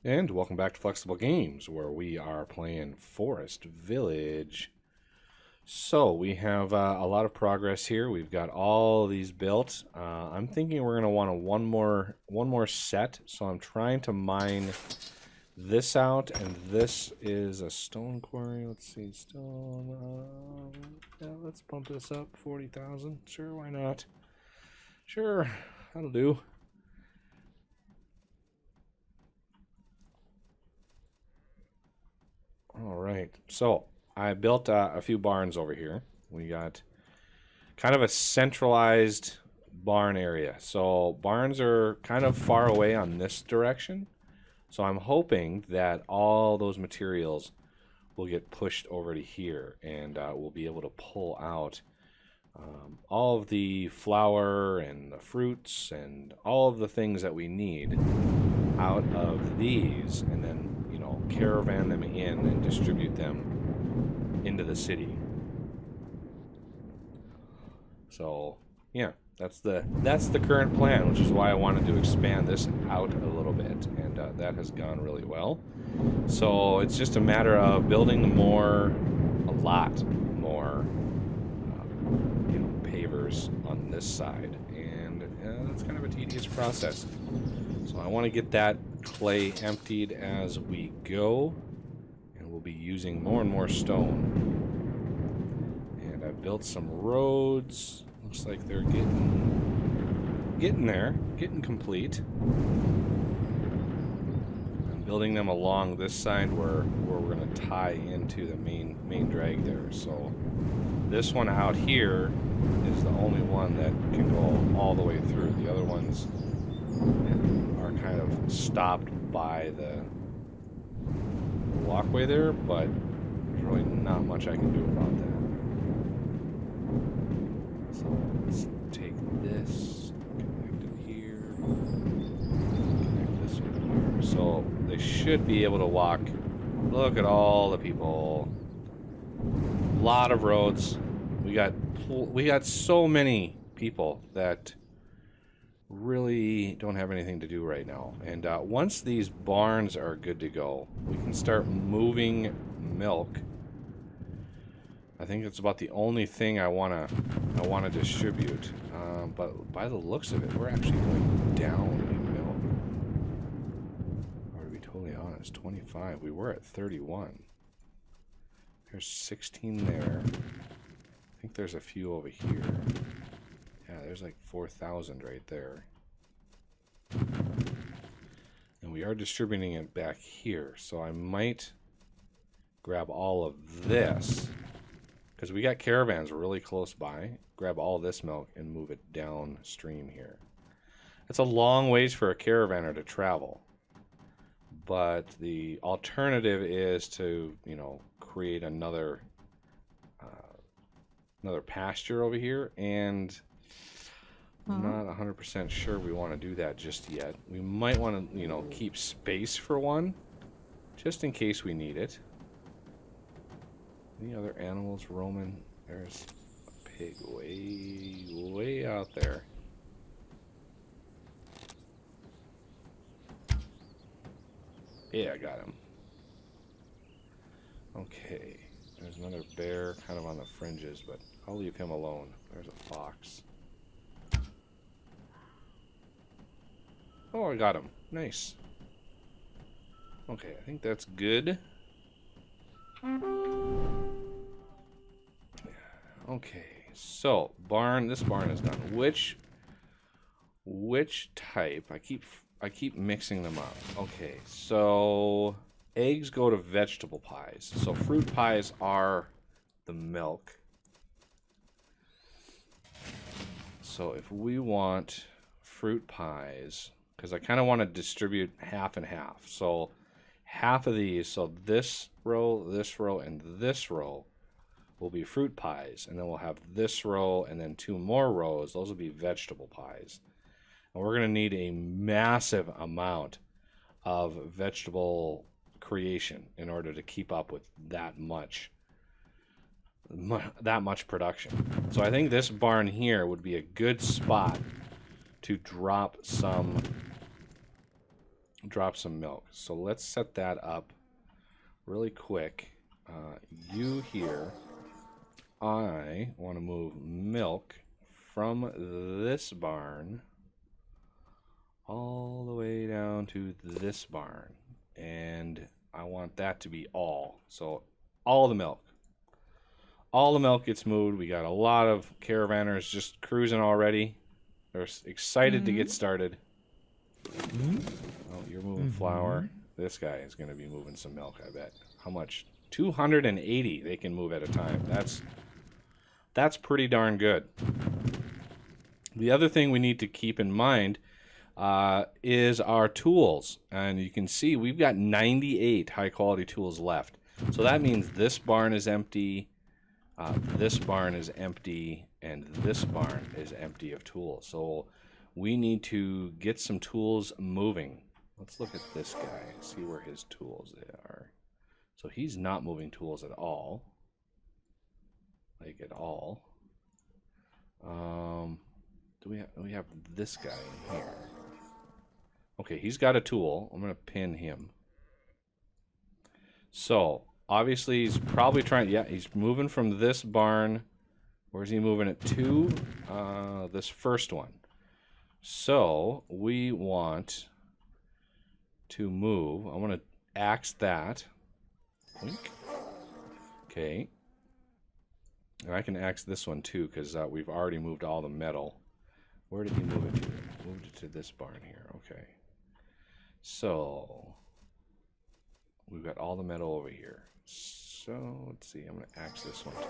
And welcome back to Flexible Games, where we are playing Forest Village. So we have a lot of progress here. We've got all these built. I'm thinking we're going to want one more set. So I'm trying to mine this out, and this is a stone quarry. Let's see, stone. Yeah, let's bump this up 40,000. Sure, why not? Sure, that'll do. All right, so I built a few barns over here. We got kind of a centralized barn area. So barns are kind of far away on this direction. So I'm hoping that all those materials will get pushed over to here, and we'll be able to pull out all of the flour and the fruits and all of the things that we need out of these, and then caravan them in and distribute them into the city. So yeah, that's the current plan, which is why I wanted to expand this out a little bit, and that has gone really well. So it's just a matter of building a lot more pavers on this side, and that's kind of a tedious process. So I want to get that clay emptied as we go, and we'll be using more and more stone. And I've built some roads. Looks like they're getting there, getting complete. I'm building them along this side where we're going to tie into the main drag there. So this one out here is the only one that can go all the way through. The other ones are kind of stopped by the walkway there, but there's really not much I can do about that. So let's take this, connect it here, connect this one here. So they should be able to walk. Look at all the people. A lot of roads. We got so many people that really don't have anything to do right now. And once these barns are good to go, we can start moving milk. I think it's about the only thing I wanna distribute. But by the looks of it, we're actually going down in milk. Or to be totally honest, 25. We were at 31. There's 16 there. I think there's a few over here. Yeah, there's like 4,000 right there. And we are distributing it back here, so I might grab all of this, because we got caravans really close by. Grab all this milk and move it downstream here. It's a long ways for a caravaner to travel, but the alternative is to, create another pasture over here, and I'm not 100% sure we want to do that just yet. We might want to, keep space for one, just in case we need it. Any other animals roaming? There's a pig way out there. Yeah, I got him. Okay, there's another bear kind of on the fringes, but I'll leave him alone. There's a fox. Oh, I got him. Nice. Okay, I think that's good. Okay, so this barn is done. Which type? I keep mixing them up. Okay, so eggs go to vegetable pies. So fruit pies are the milk. So if we want fruit pies, because I kind of want to distribute half and half. So half of these, so this row, and this row will be fruit pies. And then we'll have this row and then 2 more rows. Those will be vegetable pies. And we're going to need a massive amount of vegetable creation in order to keep up with that much production. So I think this barn here would be a good spot to drop some drop some milk. So let's set that up really quick. You here. I want to move milk from this barn all the way down to this barn. And I want that to be all. So all the milk. All the milk gets moved. We got a lot of caravanners just cruising already. They're excited to get started. Oh, you're moving flour. This guy is going to be moving some milk, I bet. How much? 280 they can move at a time. That's pretty darn good. The other thing we need to keep in mind is our tools. And you can see we've got 98 high-quality tools left. So that means this barn is empty, this barn is empty, and this barn is empty of tools. So we need to get some tools moving. Let's look at this guy, see where his tools are. So he's not moving tools at all. Like at all. Do we have this guy in here? Okay, he's got a tool. I'm gonna pin him. So obviously he's probably trying. Yeah, he's moving from this barn. Where's he moving it to? This first one. So we want to move. I want to axe that. Okay. And I can axe this one too, because we've already moved all the metal. Where did he move it to? Moved it to this barn here. Okay. So we've got all the metal over here. So let's see. I'm going to axe this one too.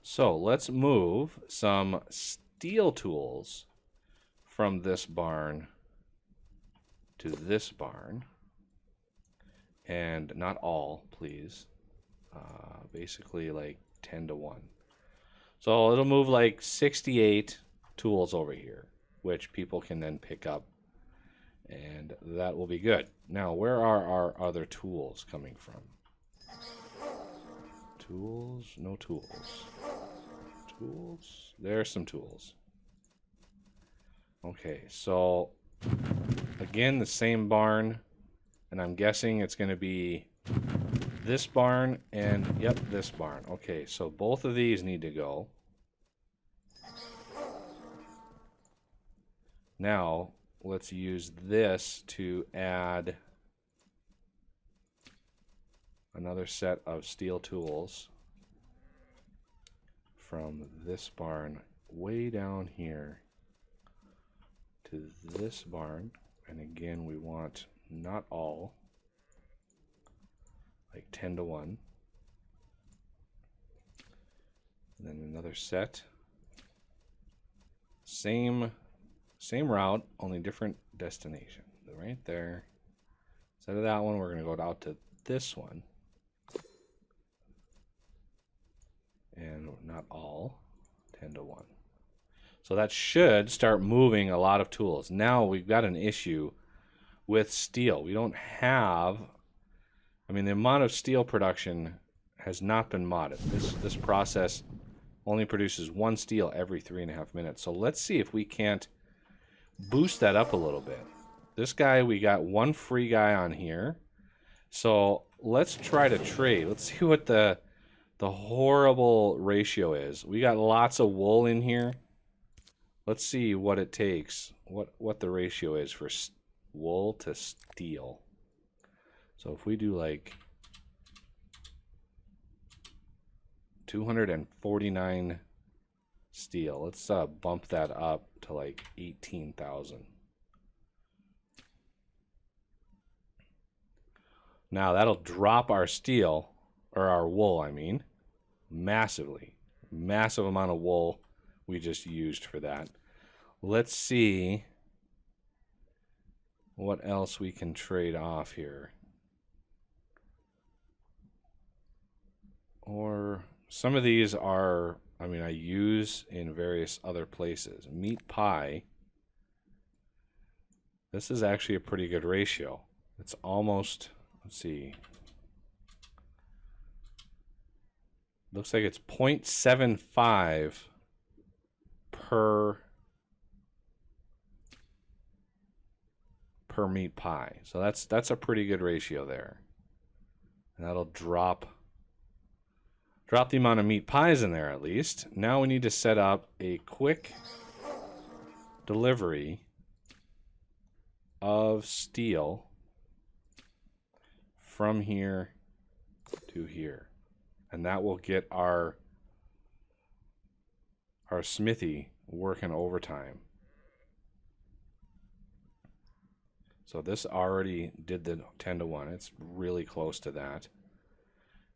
So let's move some steel tools from this barn to this barn. And not all, please. Basically like 10 to 1. So it'll move like 68 tools over here, which people can then pick up, and that will be good. Now, where are our other tools coming from? Tools? No tools. Tools? There's some tools. Okay, so again, the same barn, and I'm guessing it's going to be this barn and, yep, this barn. Okay, so both of these need to go. Now, let's use this to add another set of steel tools from this barn way down here to this barn. And again, we want not all, like 10 to 1. And then another set. Same route, only different destination. Right there. Instead of that one, we're going to go out to this one. And not all, 10 to 1. So that should start moving a lot of tools. Now we've got an issue with steel. We don't have, I mean, the amount of steel production has not been modded. This process only produces 1 steel every 3.5 minutes. So let's see if we can't boost that up a little bit. This guy, we got 1 free guy on here. So let's try to trade. Let's see what the horrible ratio is. We got lots of wool in here. Let's see what it takes, what the ratio is for wool to steel. So if we do like 249 steel, let's bump that up to like 18,000. Now that'll drop our steel, or our wool, I mean, massively. Massive amount of wool we just used for that. Let's see what else we can trade off here. Or some of these are, I mean, I use in various other places. Meat pie. This is actually a pretty good ratio. It's almost, let's see. Looks like it's 0.75 per per meat pie. So that's a pretty good ratio there. And that'll drop the amount of meat pies in there at least. Now we need to set up a quick delivery of steel from here to here. And that will get our smithy working overtime. So this already did the 10-to-1. It's really close to that.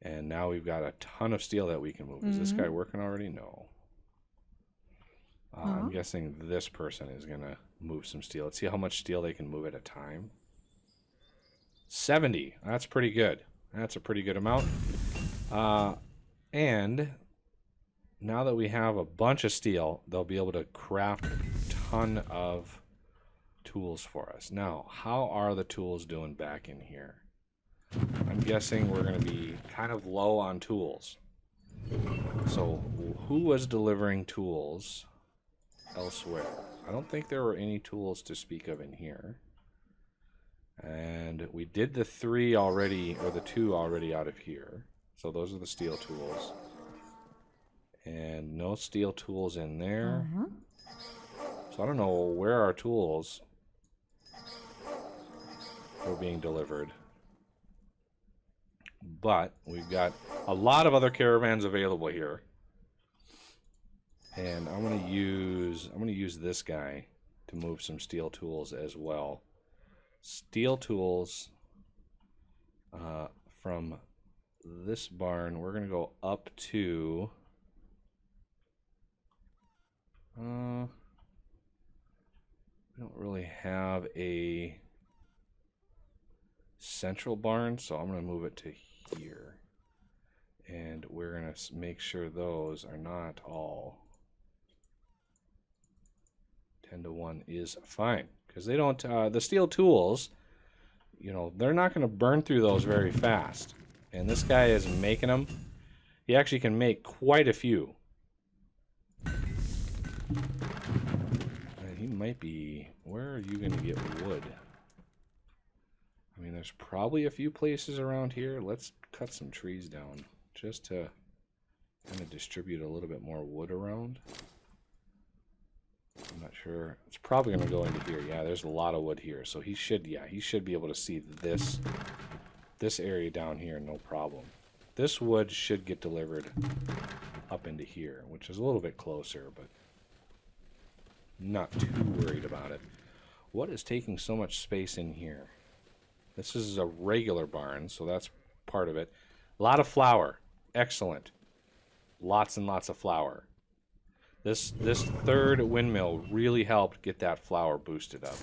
And now we've got a ton of steel that we can move. Is this guy working already? No. I'm guessing this person is going to move some steel. Let's see how much steel they can move at a time. 70. That's pretty good. That's a pretty good amount. And now that we have a bunch of steel, they'll be able to craft a ton of tools for us. Now, how are the tools doing back in here? I'm guessing we're going to be kind of low on tools. So, who was delivering tools elsewhere? I don't think there were any tools to speak of in here. And we did the 3 already, or the 2 already out of here. So those are the steel tools. And no steel tools in there. So I don't know where our tools were being delivered. But we've got a lot of other caravans available here. And I'm gonna use this guy to move some steel tools as well. Steel tools from this barn, we're gonna go up to we don't really have a central barn, so I'm gonna move it to here, and we're gonna make sure those are not all 10-to-1 is fine, because they don't the steel tools, you know, they're not going to burn through those very fast. And this guy is making them. He actually can make quite a few. And he might be... Where are you going to get wood? I mean, there's probably a few places around here. Let's cut some trees down just to kind of distribute a little bit more wood around. I'm not sure. It's probably going to go into here. Yeah, there's a lot of wood here. So he should, yeah, he should be able to see this area down here, no problem. This wood should get delivered up into here, which is a little bit closer, but not too worried about it. What is taking so much space in here? This is a regular barn, so that's part of it. A lot of flour. Excellent. Lots and lots of flour. This third windmill really helped get that flour boosted up.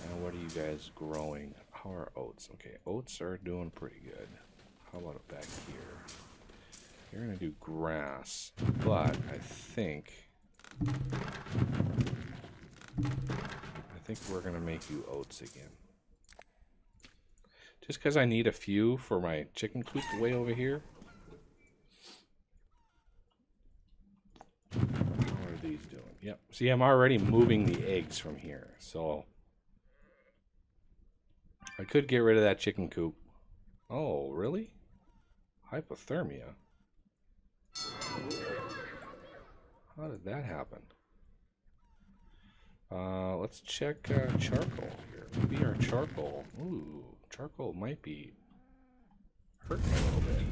And what are you guys growing? How are oats? Okay, oats are doing pretty good. How about it back here? You're going to do grass, but I think we're going to make you oats again. Just because I need a few for my chicken coop way over here. How are these doing? Yep. See, I'm already moving the eggs from here, so I could get rid of that chicken coop. Oh, really? Hypothermia? How did that happen? Let's check charcoal here. Maybe our charcoal. Ooh, charcoal might be hurting a little bit.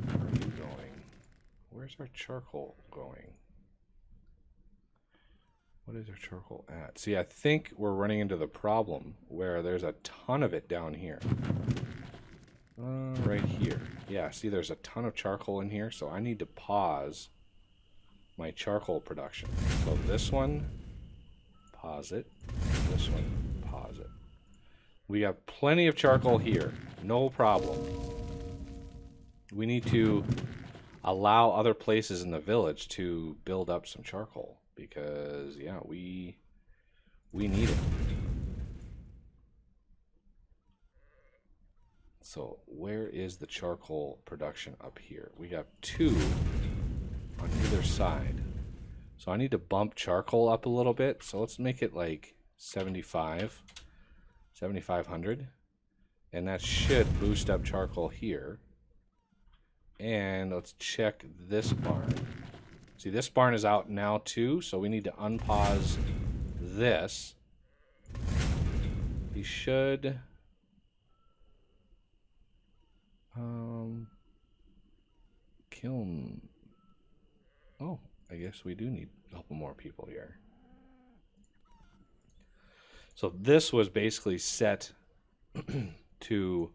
Where are you going? Where's our charcoal going? What is our charcoal at? See, I think we're running into the problem where there's a ton of it down here. Right here. Yeah, see, there's a ton of charcoal in here, so I need to pause my charcoal production. So this one, pause it. This one, pause it. We have plenty of charcoal here. No problem. We need to allow other places in the village to build up some charcoal because, yeah, we need it. So where is the charcoal production up here? We got 2 on either side. So I need to bump charcoal up a little bit. So let's make it like 75, 7,500. And that should boost up charcoal here. And let's check this barn. See, this barn is out now too, so we need to unpause this. We should... kiln... Oh, I guess we do need a couple more people here. So this was basically set to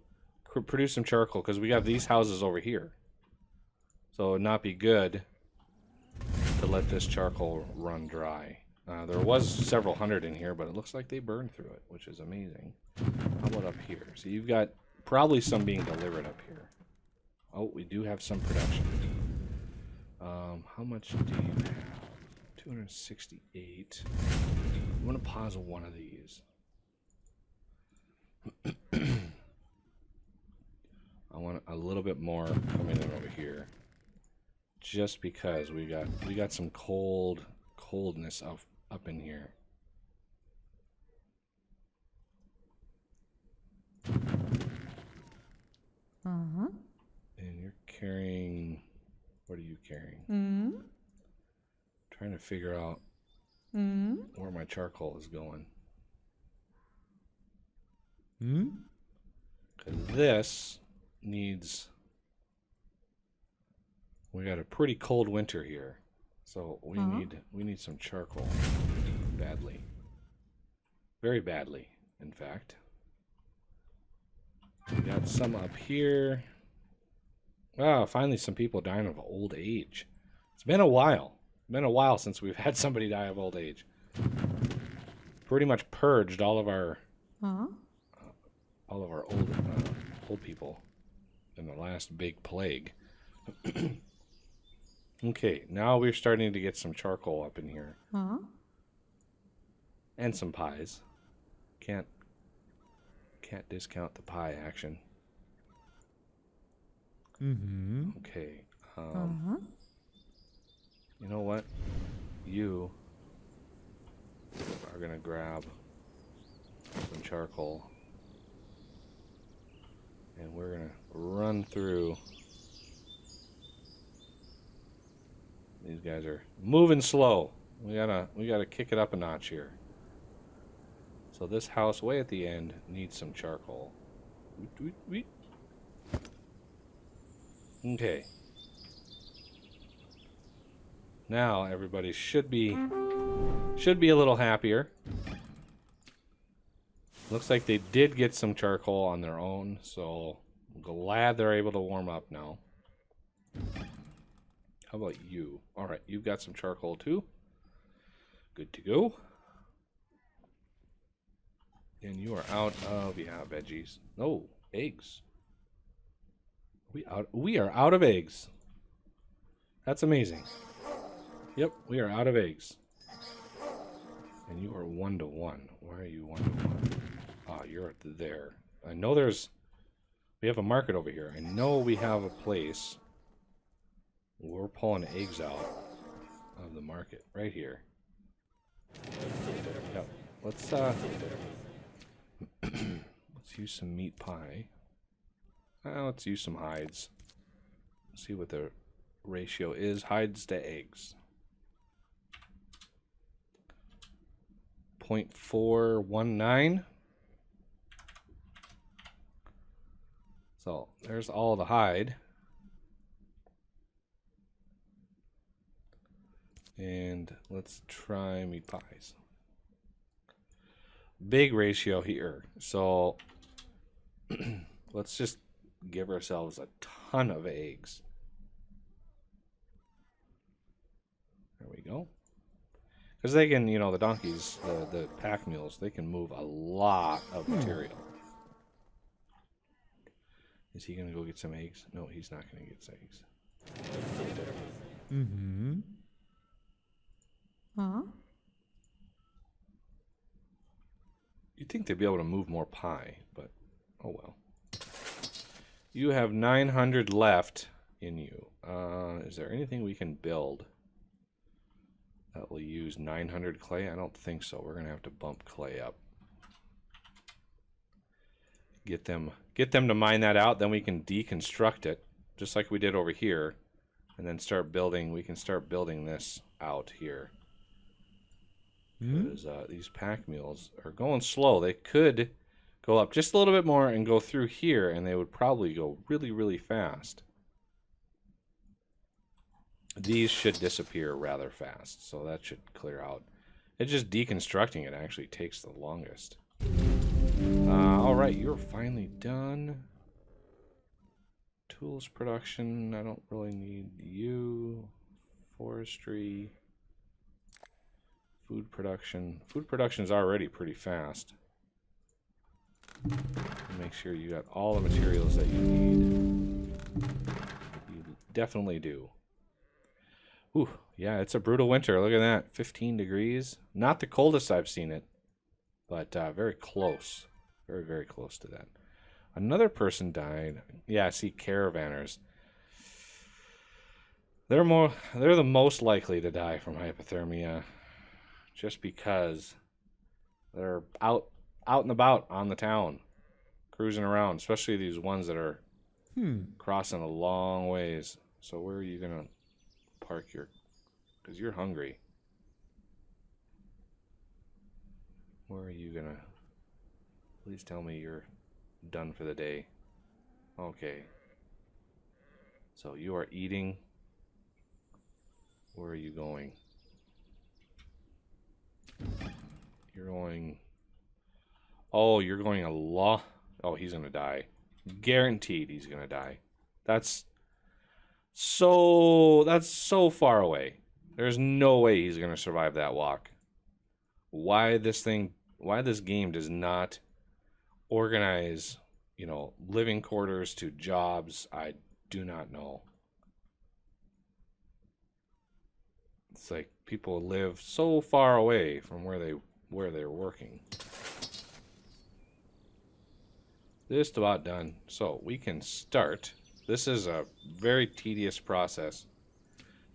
produce some charcoal because we have these houses over here. So it would not be good to let this charcoal run dry. There was several hundred in here, but it looks like they burned through it, which is amazing. How about up here? So you've got probably some being delivered up here. Oh, we do have some production. How much do you have? 268. I'm going to pause one of these. I want a little bit more coming in over here, just because we got some coldness up in here. And you're carrying. What are you carrying? Trying to figure out where my charcoal is going. Because this needs... We got a pretty cold winter here. So we need some charcoal. Badly. Very badly, in fact. We got some up here. Ah, finally some people dying of old age. It's been a while. It's been a while since we've had somebody die of old age. Pretty much purged all of our old people in the last big plague. Okay, now we're starting to get some charcoal up in here. And some pies. Can't discount the pie action. Okay. You know what? You are gonna grab some charcoal, and we're gonna run through. These guys are moving slow. We gotta kick it up a notch here. So this house way at the end needs some charcoal. Okay. Now everybody should be a little happier. Looks like they did get some charcoal on their own, so I'm glad they're able to warm up now. How about you? Alright, you've got some charcoal too. Good to go. And you are out of, veggies. No, eggs. We are out of eggs. That's amazing. Yep, we are out of eggs. And you are 1 to 1. Why are you 1 to 1? Ah, you're there. I know we have a market over here. I know we have a place. We're pulling eggs out of the market right here. Yep. Let's use some meat pie. Let's use some hides. See what the ratio is. Hides to eggs. 0.419. So there's all the hide. And let's try meat pies. Big ratio here. So let's just give ourselves a ton of eggs. There we go. Because they can, the donkeys, the pack mules, they can move a lot of material. Is he going to go get some eggs? No, he's not going to get some eggs. You'd think they'd be able to move more pie, but oh well. You have 900 left in you. Is there anything we can build? That will use 900 clay. I don't think so. We're going to have to bump clay up. Get them to mine that out, then we can deconstruct it, just like we did over here, and then start building. We can start building this out here. Because these pack mules are going slow. They could go up just a little bit more and go through here, and they would probably go really, really fast. These should disappear rather fast, so that should clear out. It's just deconstructing it actually takes the longest. Alright, you're finally done. Tools production, I don't really need you. Forestry. Food production. Food production is already pretty fast. Make sure you got all the materials that you need. You definitely do. Ooh, yeah, it's a brutal winter. Look at that. 15 degrees. Not the coldest I've seen it, but very close. Very, very close to that. Another person died. Yeah, I see caravanners. They're the most likely to die from hypothermia, just because they're out and about on the town, cruising around, especially these ones that are crossing a long ways. So where are you gonna park your, because you're hungry. Where are you gonna, please tell me you're done for the day. Okay. So you are eating. Where are you going? You're going, oh, you're going a lot. Oh, he's gonna die. Guaranteed he's gonna die. That's so far away. There's no way he's gonna survive that walk. Why this game does not organize, you know, living quarters to jobs, I do not know. It's like people live so far away from where they're working. Just about done. So we can start. This is a very tedious process.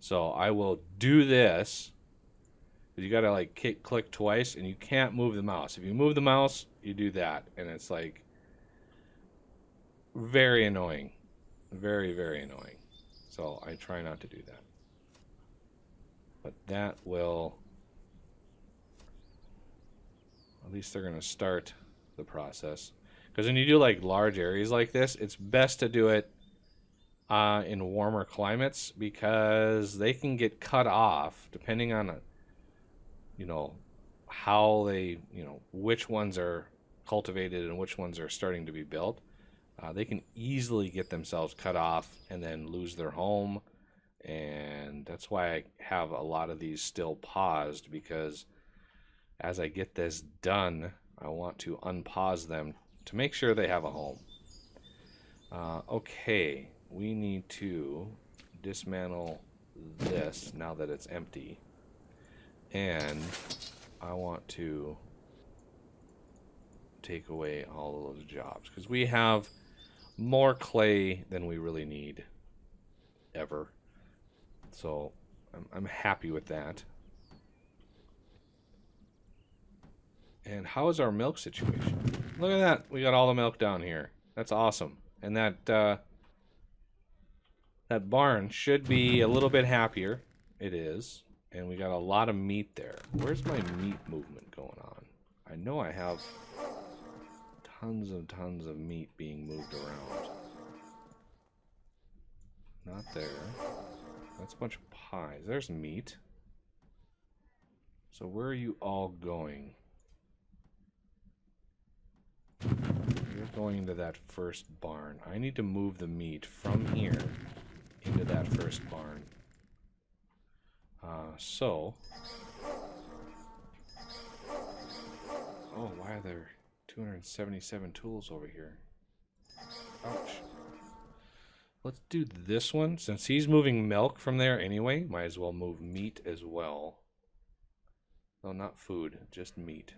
So I will do this. You gotta like click twice, and you can't move the mouse. If you move the mouse, you do that, and it's like very annoying, very, very annoying. So I try not to do that. But that will, at least they're gonna start the process. Because when you do like large areas like this, it's best to do it in warmer climates, because they can get cut off depending on you know, how they, you know, which ones are cultivated and which ones are starting to be built. They can easily get themselves cut off and then lose their home. And that's why I have a lot of these still paused, because as I get this done, I want to unpause them to make sure they have a home. Okay, we need to dismantle this now that it's empty. And I want to take away all of those jobs, because we have more clay than we really need ever. So I'm happy with that. And how is our milk situation? Look at that. We got all the milk down here. That's awesome. And that that barn should be a little bit happier. It is. And we got a lot of meat there. Where's my meat movement going on? I know I have tons of meat being moved around. Not there. That's a bunch of pies. There's meat. So where are you all going? You're going into that first barn. I need to move the meat from here into that first barn. So... Oh, why are there 277 tools over here? Ouch. Let's do this one. Since he's moving milk from there anyway, might as well move meat as well. No, not food, just meat.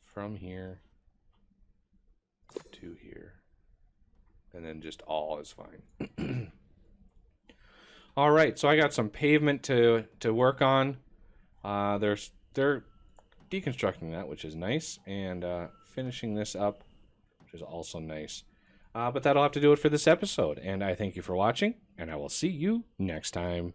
From here to here. And then just all is fine. All right, so I got some pavement to work on. They're deconstructing that, which is nice, and finishing this up, which is also nice. But that'll have to do it for this episode, and I thank you for watching, and I will see you next time.